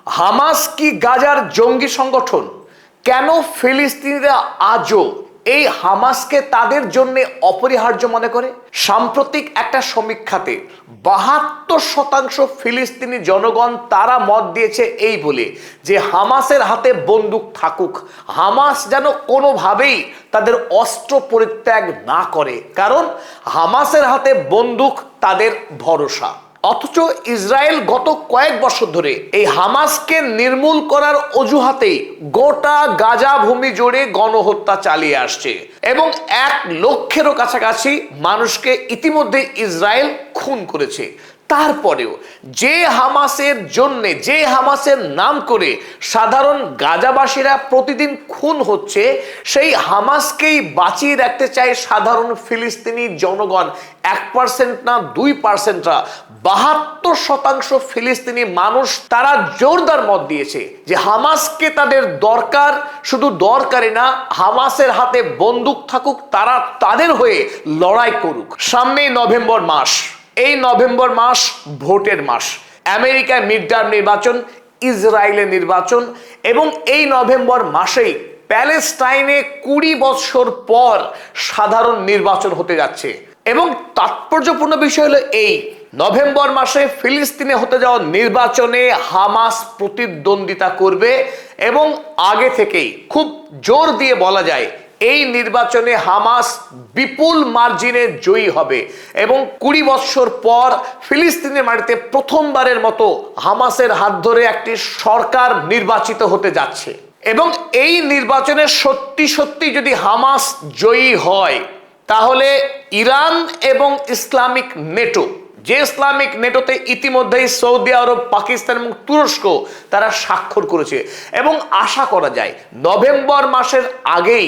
Hamas কি গাজার জঙ্গি সংগঠন? কেন ফিলিস্তিনিরা আজও এই হামাসকে তাদের জন্য অপরিহার্য মনে করে? সাম্প্রতিক একটা সমীক্ষাতে 72% ফিলিস্তিনি জনগণ তারা মত দিয়েছে এই বলে যে হামাসের হাতে বন্দুক থাকুক, হামাস যেন কোনোভাবেই তাদের অস্ত্র পরিত্যাগ না করে, কারণ হামাসের হাতে বন্দুক তাদের ভরসা। অথচ ইসরায়েল গত কয়েক বছর ধরে এই হামাসকে নির্মূল করার অজুহাতেই গোটা গাজা ভূমি জুড়ে গণহত্যা চালিয়ে আসছে এবং 1 লক্ষেরও কাছাকাছি মানুষকে ইতিমধ্যে ইসরায়েল খুন করেছে। তারপরেও যে হামাসের নাম করে সাধারণ গাজাবাসীরা প্রতিদিন খুন হচ্ছে, সেই হামাসকেই বাঁচিয়ে রাখতে চায় সাধারণ ফিলিস্তিনি জনগণ। 1% না 2%রা 72% ফিলিস্তিনি মানুষ তারা জোরদার মত দিয়েছে যে হামাসকে তাদের দরকার, শুধু দরকারই না, হামাসের হাতে বন্দুক থাকুক, তারা তাদের হয়ে লড়াই করুক। সামনেই নভেম্বর মাস, এই নভেম্বর মাস ভোটের মাস। আমেরিকায় মিড টার্ম নির্বাচন, ইসরায়েলে নির্বাচন, এবং এই নভেম্বর মাসেই প্যালেস্টাইনে 20 বছর পর সাধারণ নির্বাচন হতে যাচ্ছে। এবং তাৎপর্যপূর্ণ বিষয় হলো এই নভেম্বর মাসে ফিলিস্তিনে হতে যাওয়া নির্বাচনে হামাস প্রতিদ্বন্দ্বিতা করবে এবং আগে থেকেই খুব জোর দিয়ে বলা যায় এই নির্বাচনে হামাস বিপুল মার্জিনে জয়ী হবে এবং 20 বছর পর ফিলিস্তিনের মাটিতে প্রথমবারের মতো হামাসের হাত ধরে একটি সরকার নির্বাচিত হতে যাচ্ছে। এবং এই নির্বাচনে সত্যি যদি হামাস জয়ী হয়, তাহলে ইরান এবং ইসলামিক নেটো, যে ইসলামিক নেটোতে ইতিমধ্যেই সৌদি আরব, পাকিস্তান এবং তুরস্ক তারা স্বাক্ষর করেছে, এবং আশা করা যায় নভেম্বর মাসের আগেই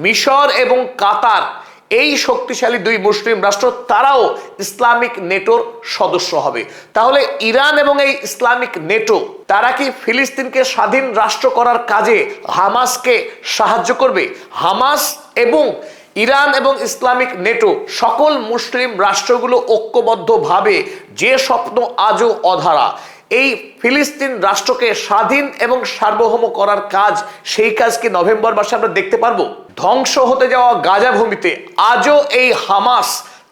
মিশর এবং কাতার, এই শক্তিশালী 2 মুসলিম রাষ্ট্র, তারাও ইসলামিক নেটোর সদস্য হবে। তাহলে ইরান এবং এই ইসলামিক নেটো তারা কি ফিলিস্তিনকে স্বাধীন রাষ্ট্র করার কাজে হামাসকে সাহায্য করবে? হামাস এবং ইরান এবং ইসলামিক নেটো সকল মুসলিম রাষ্ট্রগুলো ঐক্যবদ্ধভাবে যে স্বপ্ন আজও অধারা, এই ফিলিস্তিন রাষ্ট্রকে স্বাধীন এবং সার্বভৌম করার কাজ, সেই কাজ কি নভেম্বর মাসে আমরা দেখতে পারবো? ধ্বংস হতে যাওয়া গাজা ভূমিতে আজও এই হামাস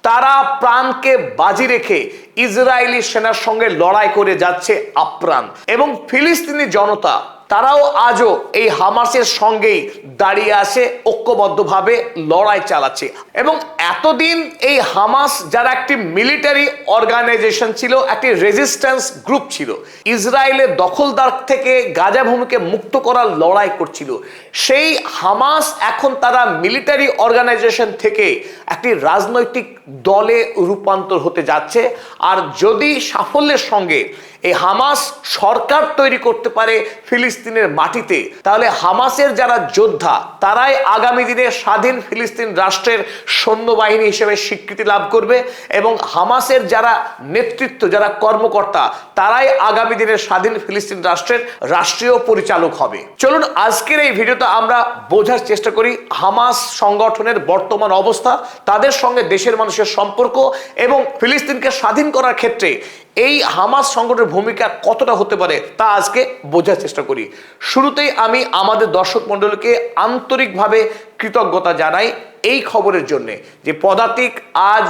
তারা প্রাণকে বাজি রেখে ইসরায়েলি সেনার সঙ্গে লড়াই করে যাচ্ছে আপ্রাণ, এবং ফিলিস্তিনি জনতা তারাও আজও এই হামাসের সঙ্গেই দাঁড়িয়ে আছে, ঐক্যবদ্ধভাবে লড়াই চালাচ্ছে। এবং এতদিন এই হামাস যারা একটি মিলিটারি অর্গানাইজেশন ছিল, একটি রেজিস্ট্যান্স গ্রুপ ছিল, ইসরায়েলের দখলদার থেকে গাজা ভূমিকে মুক্ত করার লড়াই করছিল, সেই হামাস এখন তারা মিলিটারি অর্গানাইজেশন থেকে একটি রাজনৈতিক দলে রূপান্তর হতে যাচ্ছে। আর যদি সাফল্যের সঙ্গে এই হামাস সরকার তৈরি করতে পারে ফিলিস্তিনের মাটিতে, তাহলে হামাসের যারা যোদ্ধা তারাই আগামী দিনে স্বাধীন ফিলিস্তিন রাষ্ট্রের সৈন্যবাহিনী হিসেবে স্বীকৃতি লাভ করবে, এবং হামাসের যারা নেতৃত্ব, যারা কর্মকর্তা, তারাই আগামী দিনের স্বাধীন ফিলিস্তিন রাষ্ট্রের রাষ্ট্রীয় পরিচালক হবে। চলুন আজকের এই ভিডিওতে আমরা বোঝার চেষ্টা করি হামাস সংগঠনের বর্তমান অবস্থা, তাদের সঙ্গে দেশের মানুষের সম্পর্ক, এবং ফিলিস্তিনকে স্বাধীন করার ক্ষেত্রে এই হামাস সংগঠনের ভূমিকা কতটা হতে পারে তা আজকে বোঝার চেষ্টা করি। শুরুতেই আমি আমাদের দর্শক মণ্ডলীকে আন্তরিকভাবে কৃতজ্ঞতা জানাই এই খবরের জন্য যে পদাতিক আজ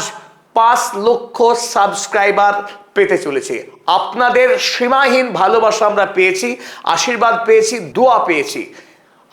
5 লক্ষ সাবস্ক্রাইবার পেতে চলেছে। আপনাদের সীমাহীন ভালোবাসা আমরা পেয়েছি, আশীর্বাদ পেয়েছি, দোয়া পেয়েছি।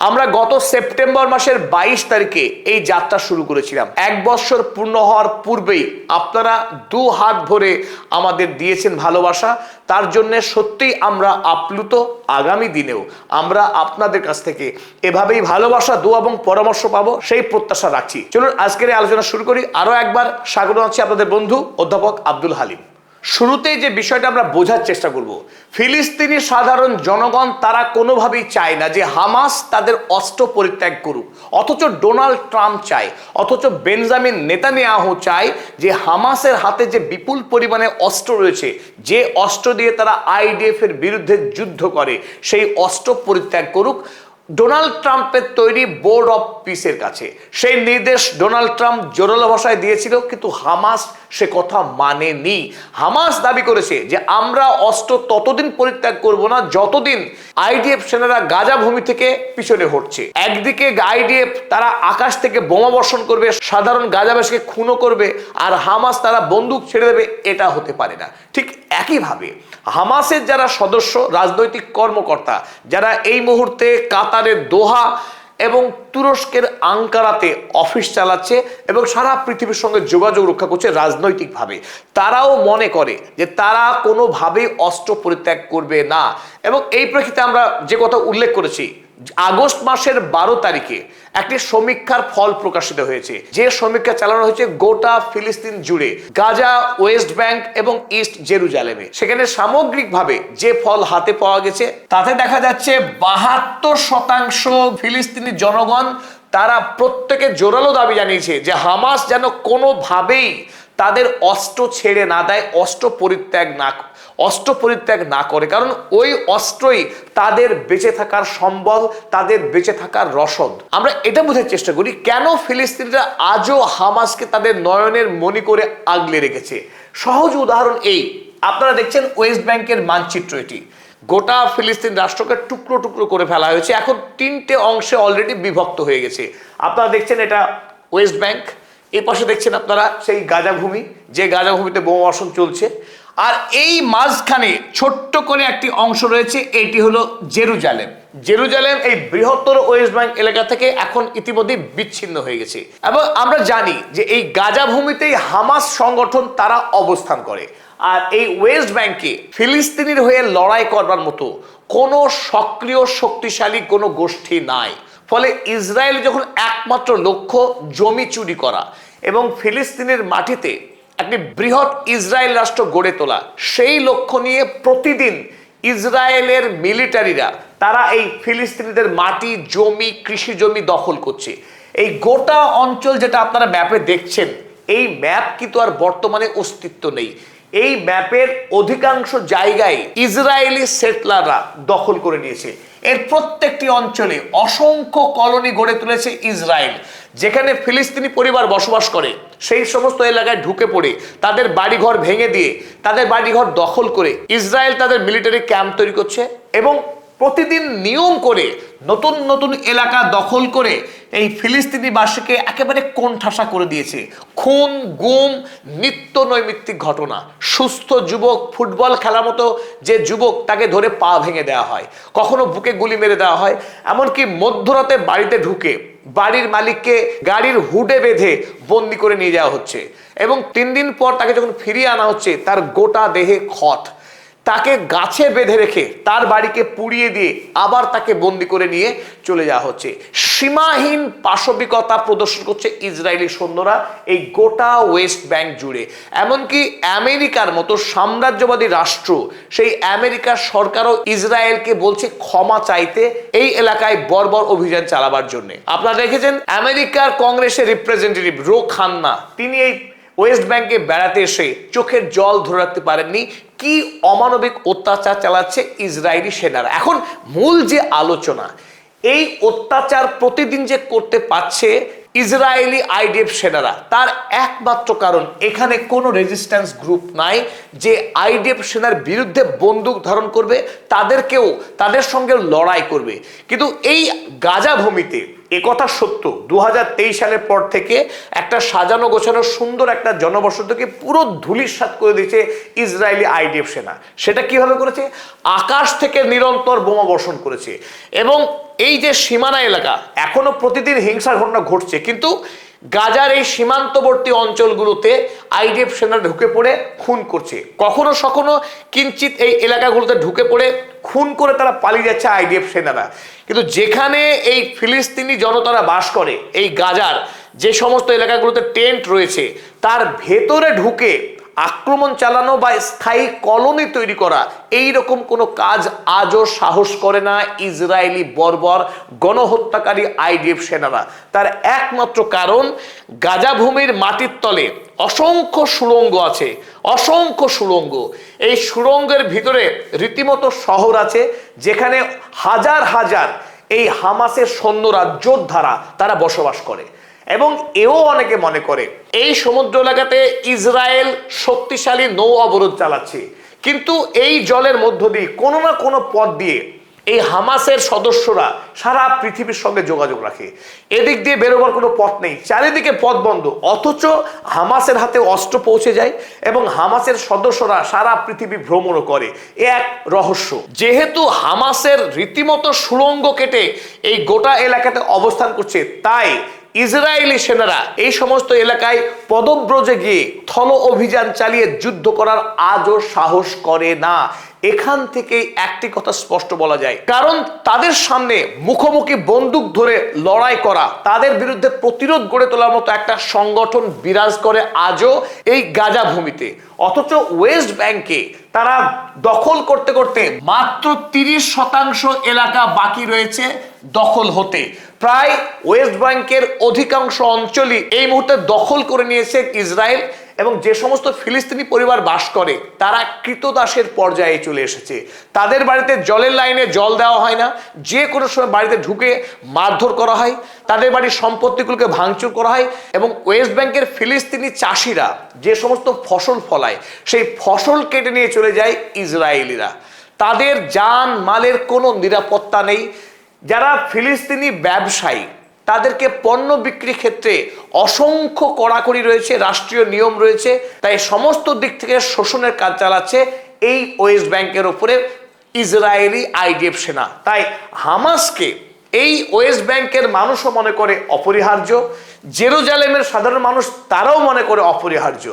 আমরা গত সেপ্টেম্বর মাসের 22 তারিখে এই যাত্রা শুরু করেছিলাম। 1 বছর পূর্ণ হওয়ার পূর্বেই আপনারা 2 হাত ভরে আমাদের দিয়েছেন ভালোবাসা, তার জন্য সত্যিই আমরা আপ্লুত। আগামী দিনেও আমরা আপনাদের কাছ থেকে এভাবেই ভালোবাসা, দোয়া এবং পরামর্শ পাবো, সেই প্রত্যাশা রাখছি। চলুন আজকের এই আলোচনা শুরু করি। আরো একবার স্বাগত জানাচ্ছি আপনাদের বন্ধু অধ্যাপক আব্দুল হালিম। শুরুতেই যে বিষয়টা আমরা বোঝার চেষ্টা করব, ফিলিস্তিনি সাধারণ জনগণ তারা কোনোভাবেই চায় না যে হামাস তাদের অস্ত্র পরিত্যাগ করুক, অথচ ডোনাল্ড ট্রাম্প চায়, অথচ বেঞ্জামিন নেতানিয়াহু চায় যে হামাসের হাতে যে বিপুল পরিমাণে অস্ত্র রয়েছে, যে অস্ত্র দিয়ে তারা আইডিএফ এর বিরুদ্ধে যুদ্ধ করে, সেই অস্ত্র পরিত্যাগ করুক ডোনাল্ড ট্রাম্পের তৈরি বোর্ড অফ পিসের কাছে। সেই নির্দেশ ডোনাল্ড ট্রাম্প জোরালো ভাষায় দিয়েছিল, কিন্তু হামাস সে কথা মানেনি। হামাস দাবি করেছে যে আমরা অস্ত্র ততদিন পরিত্যাগ করব না যতদিন আইডিএফ সেনারা গাজা ভূমি থেকে পিছনে হটছে। একদিকে আইডিএফ তারা আকাশ থেকে বোমা বর্ষণ করবে, সাধারণ গাজাবাসীকে খুনও করবে, আর হামাস তারা বন্দুক ছেড়ে দেবে, এটা হতে পারে না। ঠিক একইভাবে হামাসের যারা সদস্য, রাজনৈতিক কর্মকর্তা যারা এই মুহূর্তে কাতারের দোহা এবং তুরস্কের আঙ্কারাতে অফিস চালাচ্ছে এবং সারা পৃথিবীর সঙ্গে যোগাযোগ রক্ষা করছে রাজনৈতিকভাবে, তারাও মনে করে যে তারা কোনোভাবেই অস্ত্র পরিত্যাগ করবে না। এবং এই প্রেক্ষিতে আমরা যে কথা উল্লেখ করেছি, আগস্ট মাসের 12 তারিখে একটি সমীক্ষার ফল প্রকাশিত হয়েছে, যে সমীক্ষা চালানো হয়েছে গোটা ফিলিস্তিন জুড়ে, গাজা, ওয়েস্ট ব্যাংক এবং ইস্ট জেরুজালেমে। সেখানে সামগ্রিকভাবে যে ফল হাতে পাওয়া গেছে তাতে দেখা যাচ্ছে 72% ফিলিস্তিনি জনগণ তারা প্রত্যেকে জোরালো দাবি জানিয়েছে যে হামাস যেন কোনোভাবেই তাদের অস্ত্র ছেড়ে না দেয়, অস্ত্র পরিত্যাগ না করে, কারণ ওই অস্ত্রই তাদের বেঁচে থাকার সম্বল, তাদের বেঁচে থাকার রসদ। আমরা এটা বোঝার চেষ্টা করি কেন ফিলিস্তিনিরা আজও হামাসকে তাদের নয়নের মণি করে আগলে রেখেছে। সহজ উদাহরণ এই, আপনারা দেখছেন ওয়েস্ট ব্যাংকের মানচিত্র, এটি গোটা ফিলিস্তিন রাষ্ট্রকে টুকরো টুকরো করে ফেলা হয়েছে, এখন 3টে অংশে অলরেডি বিভক্ত হয়ে গেছে। আপনারা দেখছেন এটা ওয়েস্ট ব্যাংক, এই পাশে দেখছেন আপনারা সেই গাজা ভূমি, যে গাজা ভূমিতে বোমা বর্ষণ চলছে, আর এই মাঝখানে ছোট্ট করে একটি অংশ রয়েছে, এটি হলো জেরুজালেম। জেরুজালেম এই বৃহত্তর ওয়েস্ট ব্যাংক এলাকা থেকে এখন ইতিমধ্যে বিচ্ছিন্ন হয়ে গেছে। এবং আমরা জানি যে এই গাজা ভূমিতেই হামাস সংগঠন তারা অবস্থান করে, আর এই ওয়েস্ট ব্যাংকে ফিলিস্তিনির হয়ে লড়াই করবার মতো কোনো সক্রিয় শক্তিশালী কোনো গোষ্ঠী নাই। ফলে ইসরায়েল যখন একমাত্র লক্ষ্য জমি চুরি করা এবং ফিলিস্তিনের মাটিতে একটি বৃহৎ ইসরায়েল রাষ্ট্র গড়ে তোলা, সেই লক্ষ্য নিয়ে প্রতিদিন ইসরায়েলের মিলিটারিরা তারা এই ফিলিস্তিনিদের মাটি, জমি, কৃষি জমি দখল করছে। এই গোটা অঞ্চল যেটা আপনারা ম্যাপে দেখছেন, এই ম্যাপ কিন্তু আর বর্তমানে অস্তিত্ব নেই। এই ম্যাপের অধিকাংশ জায়গায় ইসরায়েলি সেটলাররা দখল করে নিয়েছে। এর প্রত্যেকটি অঞ্চলে অসংখ্য কলোনি গড়ে তুলেছে ইসরায়েল, যেখানে ফিলিস্তিনি পরিবার বসবাস করে। সেই সমস্ত এলাকায় ঢুকে পড়ে তাদের বাড়িঘর ভেঙে দিয়ে, তাদের বাড়িঘর দখল করে ইসরায়েল তাদের মিলিটারি ক্যাম্প তৈরি করছে এবং প্রতিদিন নিয়ম করে নতুন নতুন এলাকা দখল করে এই ফিলিস্তিনিবাসীকে একেবারে কোণঠাসা করে দিয়েছে। খুন, গুম, নিত্য নৈমিত্তিক ঘটনা। সুস্থ যুবক, ফুটবল খেলার মতো যে যুবক, তাকে ধরে পা ভেঙে দেওয়া হয়, কখনো বুকে গুলি মেরে দেওয়া হয়, এমনকি মধ্যরাতে বাড়িতে ঢুকে বাড়ির মালিককে গাড়ির হুডে বেঁধে বন্দি করে নিয়ে যাওয়া হচ্ছে এবং 3 দিন পর তাকে যখন ফিরিয়ে আনা হচ্ছে তার গোটা দেহে ক্ষত। তাকে গাছে বেঁধে রেখে তার বাড়িকে পুড়িয়ে দিয়ে আবার তাকে বন্দি করে নিয়ে চলে যাওয়া হচ্ছে। সীমাহীন পাশবিকতা প্রদর্শন করছে ইসরায়েলি সৈন্যরা এই গোটা ওয়েস্ট ব্যাংক জুড়ে। এমনকি আমেরিকার মতো সাম্রাজ্যবাদী রাষ্ট্র, সেই আমেরিকার সরকারও ইসরায়েলকে বলছে ক্ষমা চাইতে এই এলাকায় বর্বর অভিযান চালাবার জন্য। আপনারা দেখেছেন আমেরিকার কংগ্রেসের রিপ্রেজেন্টেটিভ রো খান্না, তিনি এই ওয়েস্ট ব্যাংকে বেড়াতে এসে চোখের জল ধরে রাখতে পারেননি কি অমানবিক অত্যাচার চালাচ্ছে ইসরায়েলি সেনারা। এখন মূল যে আলোচনা, এই অত্যাচার প্রতিদিন যে করতে পারছে ইসরায়েলি আইডিএফ সেনারা, তার একমাত্র কারণ এখানে কোনো রেজিস্ট্যান্স গ্রুপ নাই যে আইডিএফ সেনার বিরুদ্ধে বন্দুক ধারণ করবে, তাদের সঙ্গে লড়াই করবে। কিন্তু এই গাজা ভূমিতে একথা সত্য, 2023 সালের পর থেকে একটা সাজানো গোছানো সুন্দর একটা জনবসতিকে পুরো ধূলিসাৎ করে দিয়েছে ইসরায়েলি আইডিএফ সেনা। সেটা কিভাবে করেছে? আকাশ থেকে নিরন্তর বোমা বর্ষণ করেছে এবং এই যে সীমানা এলাকা, এখনো প্রতিদিন হিংসার ঘটনা ঘটছে, কিন্তু গাজার এই সীমান্তবর্তী অঞ্চলগুলোতে আইডিএফ সেনা ঢুকে পড়ে খুন করছে। কখনো সখনো কিঞ্চিত এই এলাকাগুলোতে ঢুকে পড়ে খুন করে তারা পালিয়ে যাচ্ছে আইডিএফ সেনারা। কিন্তু যেখানে এই ফিলিস্তিনি জনতারা বাস করে, এই গাজার যে সমস্ত এলাকাগুলোতে টেন্ট রয়েছে, তার ভেতরে ঢুকে আক্রমণ চালানো বা স্থায়ী কলোনি তৈরি করা, এই রকম কোনো কাজ আজও সাহস করে না ইসরায়েলি বর্বর গণহত্যাকারী আইডিএফ সেনারা। তার একমাত্র কারণ, গাজা ভূমির মাটির তলে অসংখ্য সুড়ঙ্গ আছে, অসংখ্য সুড়ঙ্গ। এই সুড়ঙ্গের ভিতরে রীতিমতো শহর আছে, যেখানে হাজার হাজার এই হামাসের সৈন্যরা, যোদ্ধারা তারা বসবাস করে। এবং এও অনেকে মনে করে এই সমুদ্র এলাকাতে ইসরায়েল শক্তিশালী নৌ অবরোধ চালাচ্ছে, কিন্তু এই জলের মধ্য দিয়ে কোনো না কোনো পথ দিয়ে এই হামাসের সদস্যরা সারা পৃথিবীর সঙ্গে যোগাযোগ রাখে। এদিক দিয়ে বেরোবার কোনো পথ নেই, চারিদিকে পথ বন্ধ, অথচ হামাসের হাতে অস্ত্র পৌঁছে যায় এবং হামাসের সদস্যরা সারা পৃথিবী ভ্রমণও করে। এ এক রহস্য। যেহেতু হামাসের রীতিমতো সুড়ঙ্গ কেটে এই গোটা এলাকাতে অবস্থান করছে, তাই ইসরায়েলি সেনারা এই সমস্ত এলাকায় পদব্রজে গিয়ে স্থল অভিযান চালিয়ে যুদ্ধ করার আজও সাহস করে না। এখান থেকেই একটি কথা স্পষ্ট বলা যায়, কারণ তাদের সামনে মুখোমুখি বন্দুক ধরে লড়াই করা, তাদের বিরুদ্ধে প্রতিরোধ গড়ে তোলার মতো একটা সংগঠন বিরাজ করে আজও এই গাজা ভূমিতে। অথচ ওয়েস্ট ব্যাংকে তারা দখল করতে করতে মাত্র 30% এলাকা বাকি রয়েছে দখল হতে। প্রায় ওয়েস্ট ব্যাংকের অধিকাংশ অঞ্চলই এই মুহূর্তে দখল করে নিয়েছে ইসরায়েল, এবং যে সমস্ত ফিলিস্তিনি পরিবার বাস করে তারা কৃতদাসের পর্যায়ে চলে এসেছে। তাদের বাড়িতে জলের লাইনে জল দেওয়া হয় না, যে কোনো সময় বাড়িতে ঢুকে মারধর করা হয়, তাদের বাড়ির সম্পত্তিগুলোকে ভাঙচুর করা হয়, এবং ওয়েস্ট ব্যাংকের ফিলিস্তিনি চাষিরা যে সমস্ত ফসল ফলায় সেই ফসল কেটে নিয়ে চলে যায় ইসরায়েলিরা। তাদের জান মালের কোনো নিরাপত্তা নেই। যারা ফিলিস্তিনি ব্যবসায়ী তাদেরকে পণ্য বিক্রি ক্ষেত্রে অসংখ্য কড়াকড়ি রয়েছে, রাষ্ট্রীয় নিয়ম রয়েছে, তাই সমস্ত দিক থেকে শোষণের কাজ চালাচ্ছে এই ওয়েস্ট ব্যাংকের উপরে ইসরায়েলি আইডিএফ সেনা। তাই হামাসকে এই ওয়েস্ট ব্যাংকের মানুষও মনে করে অপরিহার্য, জেরুজালেমের সাধারণ মানুষ তারাও মনে করে অপরিহার্য।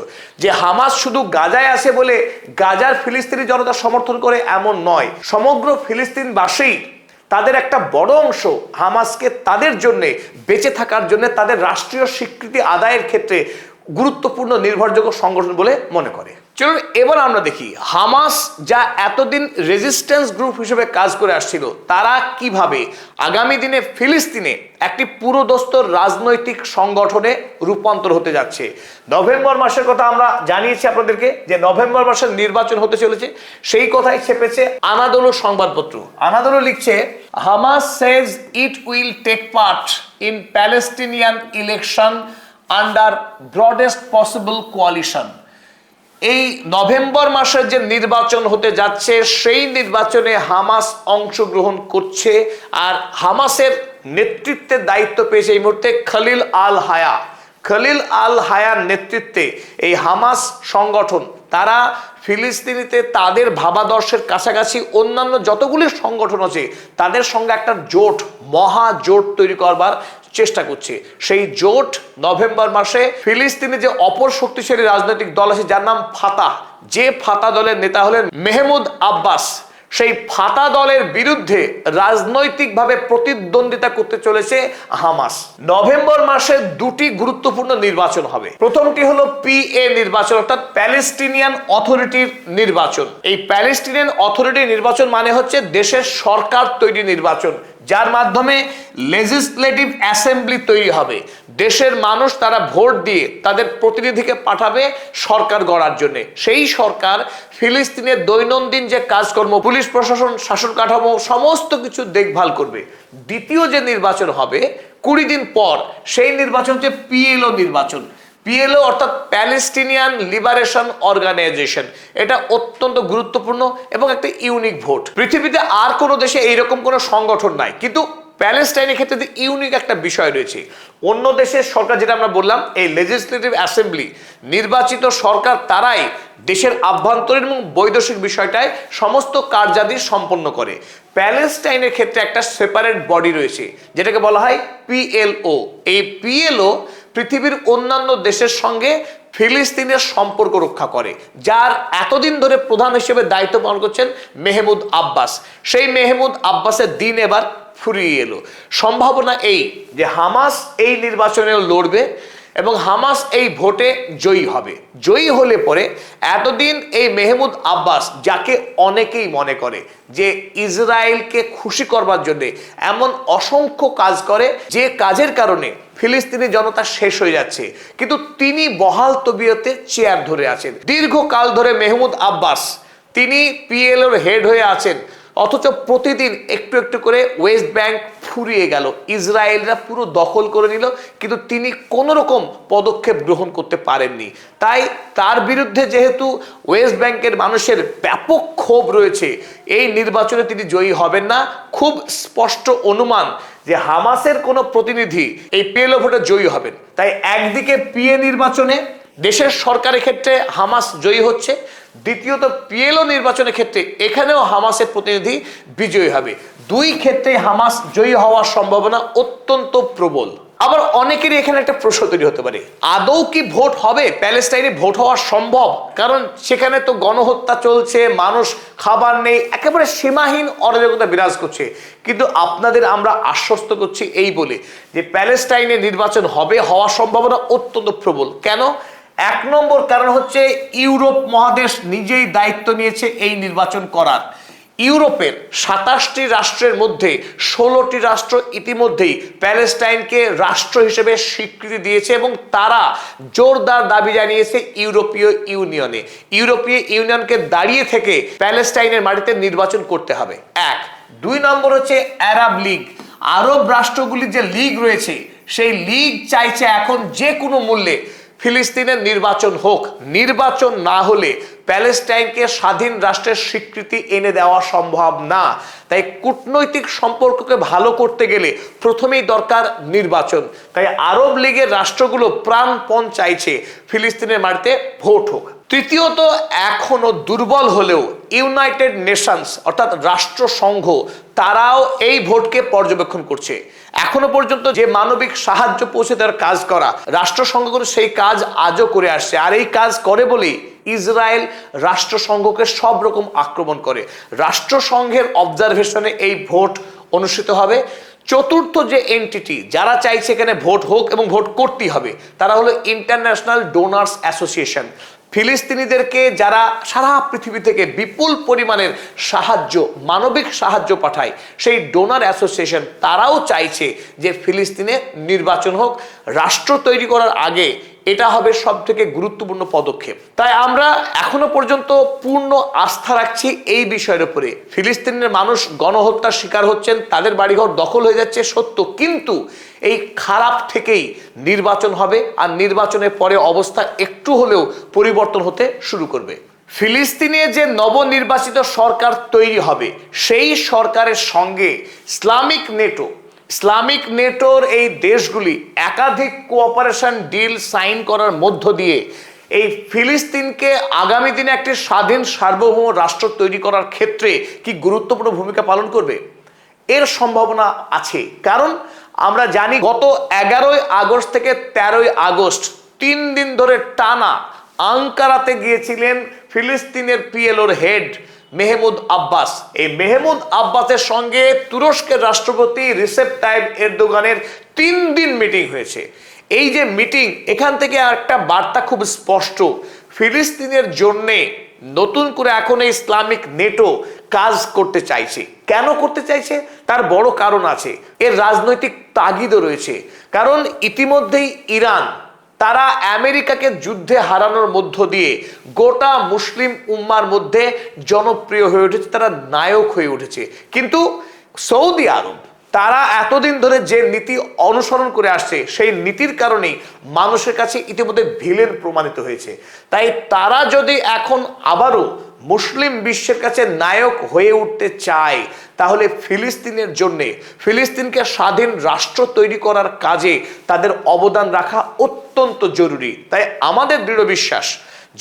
যে হামাস শুধু গাজায় আছে বলে গাজার ফিলিস্তিনি জনতা সমর্থন করে এমন নয়, সমগ্র ফিলিস্তিনবাসী তাদের একটা বড় অংশ হামাসকে তাদের জন্য বেঁচে থাকার জন্য, তাদের রাষ্ট্রীয় স্বীকৃতি আদায়ের ক্ষেত্রে গুরুত্বপূর্ণ নির্ভরযোগ্য সংগঠন বলে মনে করে। চলুন এবার আমরা দেখি হামাস যা এতদিন রেজিস্ট্যান্স গ্রুপ হিসেবে কাজ করে আসছিল, তারা কিভাবে আগামী দিনে ফিলিস্তিনে একটি পুরোদস্ত রাজনৈতিক সংগঠনে রূপান্তর হতে যাচ্ছে। নভেম্বর মাসের কথা আমরা জানিয়েছি আপনাদেরকে যে নভেম্বর মাসের নির্বাচন হতে চলেছে, সেই কথাই ছেপেছে আনাদোলু সংবাদপত্র। আনাদোলু লিখছে, Hamas says it will take part in Palestinian election under broadest possible coalition. এই নভেম্বর মাসের যে নির্বাচন হতে যাচ্ছে সেই নির্বাচনে হামাস অংশগ্রহণ করছে, আর হামাসের নেতৃত্বের দায়িত্ব পেয়েছে এই মুহূর্তে খলিল আল হায়া। খলিল আল হায়ার নেতৃত্বে এই হামাস সংগঠন তারা ফিলিস্তিনিতে তাদের ভাবাদর্শের কাছাকাছি অন্যান্য যতগুলি সংগঠন আছে তাদের সঙ্গে একটা জোট, মহা জোট তৈরি করবার চেষ্টা করছে। সেই জোট নভেম্বর মাসে ফিলিস্তিনে যে অপর শক্তিশালী রাজনৈতিক দল আছে যার নাম ফাতাহ, যে ফাতাহ দলের নেতা হলেন মেহমুদ আব্বাস, সেই ফাতাহ দলের বিরুদ্ধে রাজনৈতিকভাবে প্রতিদ্বন্দ্বিতা করতে চলেছে হামাস। নভেম্বর মাসে দুটি গুরুত্বপূর্ণ নির্বাচন হবে। প্রথমটি হলো পিএ নির্বাচন, অর্থাৎ প্যালেস্টিনিয়ান অথরিটির নির্বাচন। এই প্যালেস্টিনিয়ান অথরিটি নির্বাচন মানে হচ্ছে দেশের সরকার তৈরি নির্বাচন, যার মাধ্যমে লেজিসলেটিভ অ্যাসেম্বলি তৈরি হবে। দেশের মানুষ তারা ভোট দিয়ে তাদের প্রতিনিধিকে পাঠাবে সরকার গড়ার জন্য। সেই সরকার ফিলিস্তিনের দৈনন্দিন যে কাজকর্ম, পুলিশ প্রশাসন, শাসন কাঠামো সমস্ত কিছু দেখভাল করবে। দ্বিতীয় যে নির্বাচন হবে 20 দিন পর, সেই নির্বাচন হচ্ছে পিএলও নির্বাচন। পিএলও অর্থাৎ প্যালেস্টিনিয়ান লিবারেশন অর্গানাইজেশন। এটা অত্যন্ত গুরুত্বপূর্ণ এবং একটা ইউনিক ভোট। পৃথিবীতে আর কোনো দেশে এইরকম কোনো সংগঠন নাই, কিন্তু প্যালেস্টাইনের ক্ষেত্রে ইউনিক একটা বিষয় রয়েছে। অন্য দেশের সরকার, যেটা আমরা বললাম এই লেজিসলেটিভ অ্যাসেম্বলি, নির্বাচিত সরকার তারাই দেশের আভ্যন্তরীণ এবং বৈদেশিক বিষয়টায় সমস্ত কার্যাদি সম্পন্ন করে। প্যালেস্টাইনের ক্ষেত্রে একটা সেপারেট বডি রয়েছে যেটাকে বলা হয় পিএলও। এই পিএলও পৃথিবীর অন্যান্য দেশের সঙ্গে ফিলিস্তিনের সম্পর্ক রক্ষা করে, যার এতদিন ধরে প্রধান হিসেবে দায়িত্ব পালন করছেন মেহমুদ আব্বাস। সেই মেহমুদ আব্বাসের দিন এবার ফুরিয়ে এলো। সম্ভাবনা এই যে হামাস এই নির্বাচনেও লড়বে এবং হামাস এই ভোটে জয়ী হবে। জয়ী হলে পরে এতদিন এই মেহমুদ আব্বাস, যাকে অনেকেই মনে করে যে ইসরায়েলকে খুশি করবার জন্য এমন অসংখ্য কাজ করে যে কাজের কারণে ফিলিস্তিনি জনতা শেষ হয়ে যাচ্ছে, কিন্তু তিনি বহাল তবিয়তে চেয়ার ধরে আছেন। দীর্ঘকাল ধরে মেহমুদ আব্বাস তিনি পিএলওর হেড হয়ে আছেন। অথচ প্রতিদিন একটু একটু করে ওয়েস্ট ব্যাংক ফুরিয়ে গেল, ইসরায়েলরা পুরো দখল করে নিল, কিন্তু তিনি কোনো রকম পদক্ষেপ গ্রহণ করতে পারেননি। তাই তার বিরুদ্ধে যেহেতু ওয়েস্ট ব্যাংকের মানুষের ব্যাপক ক্ষোভ রয়েছে, এই নির্বাচনে তিনি জয়ী হবেন না। খুব স্পষ্ট অনুমান যে হামাসের কোনো প্রতিনিধি এই পিএলও ভোটে জয়ী হবেন। তাই একদিকে পিএ নির্বাচনে দেশের সরকারের ক্ষেত্রে হামাস জয়ী হচ্ছে, দ্বিতীয়ত পিএলও নির্বাচনের ক্ষেত্রে এখানেও হামাসের প্রতিনিধি বিজয়ী হবে। দুই ক্ষেত্রে হামাস জয়ী হওয়ার সম্ভাবনা অত্যন্ত প্রবল। আবার অনেকেরই এখানে একটা প্রশ্ন তৈরি হতে পারে, আদৌ কি ভোট হবে? প্যালেস্টাইনে ভোট হওয়া সম্ভব? কারণ সেখানে তো গণহত্যা চলছে, মানুষ খাবার নেই, একেবারে সীমাহীন অরাজকতা বিরাজ করছে। কিন্তু আপনাদের আমরা আশ্বস্ত করছি এই বলে যে প্যালেস্টাইনে নির্বাচন হবে, হওয়ার সম্ভাবনা অত্যন্ত প্রবল। কেন? এক নম্বর কারণ হচ্ছে ইউরোপ মহাদেশ নিজেই দায়িত্ব নিয়েছে এই নির্বাচন করার। ইউরোপের 27টি রাষ্ট্রের মধ্যে 16টি রাষ্ট্র ইতিমধ্যেই প্যালেস্টাইনকে রাষ্ট্র হিসেবে স্বীকৃতি দিয়েছে এবং তারা জোরদার দাবি জানিয়েছে ইউরোপীয় ইউনিয়নকে দাঁড়িয়ে থেকে প্যালেস্টাইনের মাটিতে নির্বাচন করতে হবে। এক। দুই নম্বর হচ্ছে আরব লীগ। আরব রাষ্ট্রগুলির যে লীগ রয়েছে, সেই লীগ চাইছে এখন যে কোনো মূল্যে ফিলিস্তিনের নির্বাচন হোক। নির্বাচন না হলে প্যালেস্টাইনকে স্বাধীন রাষ্ট্রের স্বীকৃতি এনে দেওয়া সম্ভব না। তাই কূটনৈতিক সম্পর্ককে ভালো করতে গেলে প্রথমেই দরকার নির্বাচন। তাই আরব লীগের রাষ্ট্রগুলো প্রাণপণ চাইছে ফিলিস্তিনের মাটিতে ভোট হোক। তৃতীয়ত, এখনো দুর্বল হলেও ইউনাইটেড নেশনস অর্থাৎ রাষ্ট্রসংঘ তারাও এই ভোটকে পর্যবেক্ষণ করছে। এখনো পর্যন্ত যে মানবিক সাহায্য পৌঁছে দেওয়ার কাজ করা, রাষ্ট্রসংঘগুলো সেই কাজ আজও করে আসছে। আর এই কাজ করে বলেই ইসরায়েল রাষ্ট্রসংঘকে সব রকম আক্রমণ করে। রাষ্ট্রসংঘের অবজারভেশনে এই ভোট অনুষ্ঠিত হবে। চতুর্থ যে এন্টিটি যারা চাইছে এখানে ভোট হোক এবং ভোট করতেই হবে, তারা হলো ইন্টারন্যাশনাল ডোনার্স অ্যাসোসিয়েশন। ফিলিস্তিনিদেরকে যারা সারা পৃথিবী থেকে বিপুল পরিমাণের সাহায্য, মানবিক সাহায্য পাঠায়, সেই ডোনার অ্যাসোসিয়েশন তারাও চাইছে যে ফিলিস্তিনে নির্বাচন হোক। রাষ্ট্র তৈরি করার আগে এটা হবে সব থেকে গুরুত্বপূর্ণ পদক্ষেপ। তাই আমরা এখনো পর্যন্ত পূর্ণ আস্থা রাখছি এই বিষয়ের উপরে। ফিলিস্তিনের মানুষ গণহত্যার শিকার হচ্ছেন, তাদের বাড়িঘর দখল হয়ে যাচ্ছে সত্য, কিন্তু এই খারাপ থেকেই নির্বাচন হবে, আর নির্বাচনের পরে অবস্থা একটু হলেও পরিবর্তন হতে শুরু করবে। ফিলিস্তিনে যে নবনির্বাচিত সরকার তৈরি হবে, সেই সরকারের সঙ্গে ইসলামিক নেটোর এই দেশগুলি একাধিক কোঅপারেশন ডিল সাইন করার মধ্য দিয়ে এই ফিলিস্তিনকে আগামী দিনে একটি স্বাধীন সার্বভৌম রাষ্ট্র তৈরি করার ক্ষেত্রে কি গুরুত্বপূর্ণ ভূমিকা পালন করবে? এর সম্ভাবনা আছে। কারণ আমরা জানি গত 11ই আগস্ট থেকে 13ই আগস্ট 3 দিন ধরে টানা আঙ্কারাতে গিয়েছিলেন ফিলিস্তিনের পিএলওর হেড মেহমুদ আব্বাস। এই মেহমুদ আব্বাসের সঙ্গে তুরস্কের রাষ্ট্রপতি রিসেপ তাইপ এরদোগানের 3 দিন মিটিং হয়েছে। এই যে মিটিং, এখান থেকে একটা বার্তা খুব স্পষ্ট, ফিলিস্তিনের জন্যে নতুন করে এখন এই ইসলামিক নেটো কাজ করতে চাইছে। কেন করতে চাইছে? তার বড় কারণ আছে, এর রাজনৈতিক তাগিদও রয়েছে। কারণ ইতিমধ্যেই ইরান তারা আমেরিকাকে যুদ্ধে হারানোর মধ্য দিয়ে গোটা মুসলিম উম্মার মধ্যে জনপ্রিয় হয়ে উঠেছে, তারা নায়ক হয়ে উঠেছে। কিন্তু সৌদি আরব তারা এতদিন ধরে যে নীতি অনুসরণ করে আসছে, সেই নীতির কারণেই মানুষের কাছে ইতিমধ্যে ভিলেন প্রমাণিত হয়েছে। তাই তারা যদি এখন আবারও মুসলিম বিশ্বের কাছে নায়ক হয়ে উঠতে চায়, তাহলে ফিলিস্তিনের জন্যে, ফিলিস্তিনকে স্বাধীন রাষ্ট্র তৈরি করার কাজে তাদের অবদান রাখা অত্যন্ত জরুরি। তাই আমাদের দৃঢ় বিশ্বাস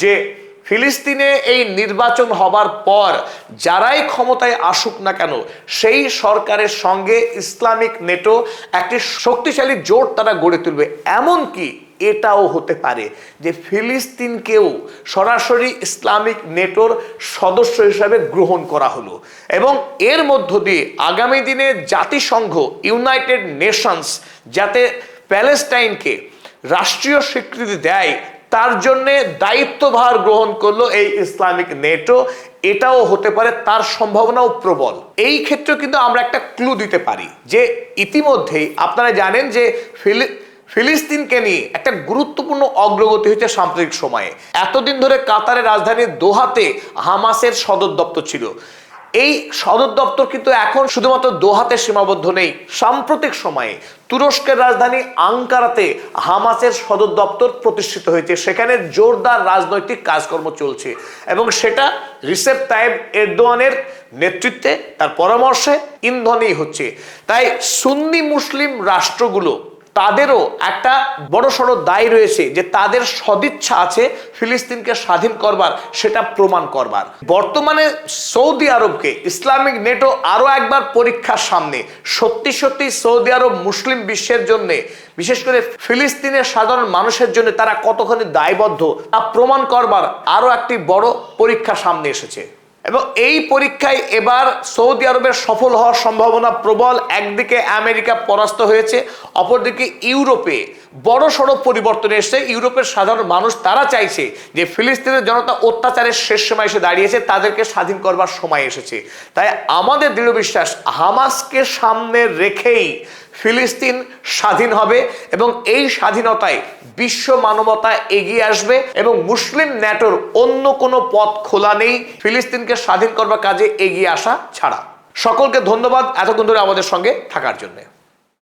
যে ফিলিস্তিনে এই নির্বাচন হবার পর যারাই ক্ষমতায় আসুক না কেন, সেই সরকারের সঙ্গে ইসলামিক নেটো একটি শক্তিশালী জোট তারা গড়ে তুলবে। এমনকি এটাও হতে পারে যে ফিলিস্তিনকেও সরাসরি ইসলামিক নেটোর সদস্য হিসাবে গ্রহণ করা হলো, এবং এর মধ্য দিয়ে আগামী দিনে জাতিসংঘ, ইউনাইটেড নেশনস যাতে প্যালেস্টাইনকে রাষ্ট্রীয় স্বীকৃতি দেয়, তার জন্যে দায়িত্বভার গ্রহণ করলো এই ইসলামিক নেটো। এটাও হতে পারে, তার সম্ভাবনাও প্রবল। এই ক্ষেত্রে কিন্তু আমরা একটা ক্লু দিতে পারি যে ইতিমধ্যেই আপনারা জানেন যে ফিলিস্তিনকে নিয়ে একটা গুরুত্বপূর্ণ অগ্রগতি হয়েছে সাম্প্রতিক সময়ে। এতদিন ধরে কাতারের রাজধানী দোহাতে হামাসের সদর দপ্তর ছিল। এই সদর দপ্তর কিন্তু এখন শুধুমাত্র দোহাতে সীমাবদ্ধ নেই। সাম্প্রতিক সময়ে তুরস্কের রাজধানী আঙ্কারাতে হামাসের সদর দপ্তর প্রতিষ্ঠিত হয়েছে। সেখানে জোরদার রাজনৈতিক কাজকর্ম চলছে এবং সেটা রিসেপ তাইব এরদোয়ানের নেতৃত্বে, তার পরামর্শে ইন্ধনেই হচ্ছে। তাই সুন্নি মুসলিম রাষ্ট্রগুলো তাদেরও একটা বড়সড় দায় রয়েছে যে তাদের সদিচ্ছা আছে ফিলিস্তিনকে স্বাধীন করবার, সেটা প্রমাণ করবার। বর্তমানে সৌদি আরবকে ইসলামিক নেটো আরো একবার পরীক্ষার সামনে। সত্যি সত্যি সৌদি আরব মুসলিম বিশ্বের জন্য, বিশেষ করে ফিলিস্তিনের সাধারণ মানুষের জন্য তারা কতখানি দায়বদ্ধ তা প্রমাণ করবার আরো একটি বড় পরীক্ষা সামনে এসেছে এবং এই পরীক্ষায় এবার সৌদি আরবের সফল হওয়ার সম্ভাবনা প্রবল। একদিকে আমেরিকা পরাস্ত হয়েছে, অপরদিকে ইউরোপে বড় সড়ো পরিবর্তন এসেছে। ইউরোপের সাধারণ মানুষ তারা চাইছে যে ফিলিস্তিনের জনতা অত্যাচারের শেষ সময় এসে দাঁড়িয়েছে, তাদেরকে স্বাধীন করবার সময় এসেছে। তাই আমাদের দৃঢ় বিশ্বাস হামাসকে সামনে রেখেই ফিলিস্তিন স্বাধীন হবে এবং এই স্বাধীনতায় বিশ্ব মানবতা এগিয়ে আসবে এবং মুসলিম ন্যাটোর অন্য কোনো পথ খোলা নেই ফিলিস্তিনকে স্বাধীন করবার কাজে এগিয়ে আসা ছাড়া। সকলকে ধন্যবাদ এতক্ষণ ধরে আমাদের সঙ্গে থাকার জন্য।